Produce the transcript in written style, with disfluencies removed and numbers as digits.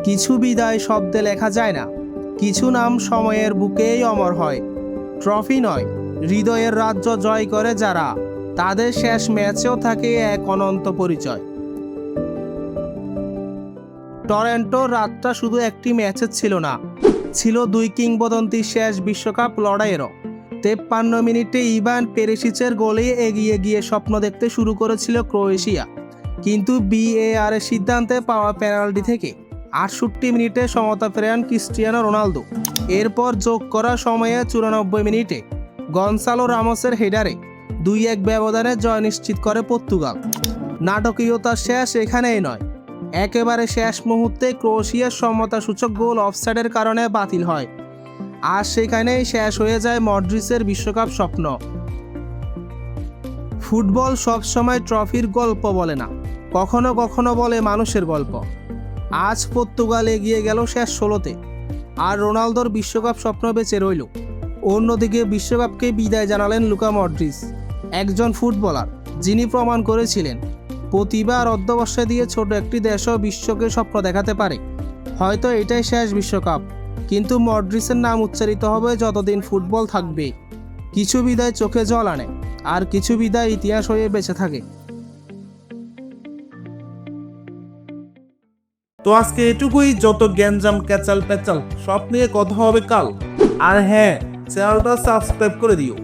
কিছু বিদায় শব্দে লেখা যায় না, কিছু নাম সময়ের বুকেই অমর হয়। ট্রফি নয়, হৃদয়ের রাজ্য জয় করে যারা, তাদের শেষ ম্যাচেও থাকে এক অনন্ত পরিচয়। টরন্টোর রাতটা শুধু একটি ম্যাচের ছিল না, ছিল দুই কিংবদন্তির শেষ বিশ্বকাপ লড়াইয়েরও। 53 মিনিটে ইভান পেরিসিচের গোলে এগিয়ে গিয়ে স্বপ্ন দেখতে শুরু করেছিল ক্রোয়েশিয়া, কিন্তু VAR এর সিদ্ধান্তে পাওয়া পেনাল্টি থেকে 68 মিনিটে সমতা ফেরান ক্রিস্টিয়ানো রোনালদো। এরপর যোগ করা সময়ে 94 মিনিটে গনসালো রামোসের হেডারে 2-1 ব্যবধানে জয় নিশ্চিত করে পর্তুগাল। নাটকীয়তার শেষ এখানেই নয়, একেবারে শেষ মুহূর্তে ক্রোয়েশিয়ার সমতাসূচক গোল অফসাইডের কারণে বাতিল হয়, আর সেখানেই শেষ হয়ে যায় মডরিচের বিশ্বকাপ স্বপ্ন। ফুটবল সবসময় ট্রফির গল্প বলে না, কখনো কখনো বলে মানুষের গল্প। আজ পর্তুগাল এগিয়ে গেল শেষ 16তে, আর রোনালদোর বিশ্বকাপ স্বপ্ন বেঁচে রইল। অন্যদিকে বিশ্বকাপকে বিদায় জানালেন লুকা মডরিচ, একজন ফুটবলার যিনি প্রমাণ করেছিলেন প্রতিভা আর অধ্যবসায় দিয়ে ছোট একটি দেশও বিশ্বকে স্বপ্ন দেখাতে পারে। হয়তো এটাই শেষ বিশ্বকাপ, কিন্তু মডরিচের নাম উচ্চারিত হবে যতদিন ফুটবল থাকবে। কিছু বিদায় চোখে জল আনে, আর কিছু বিদায় ইতিহাস হয়ে বেঁচে থাকে। তো আজকে এটুকুই, যত গ্যাঞ্জাম ক্যাচাল প্যাচাল সব নিয়ে কথা হবে কাল। আর হ্যাঁ, চ্যানেলটা সাবস্ক্রাইব করে দিও।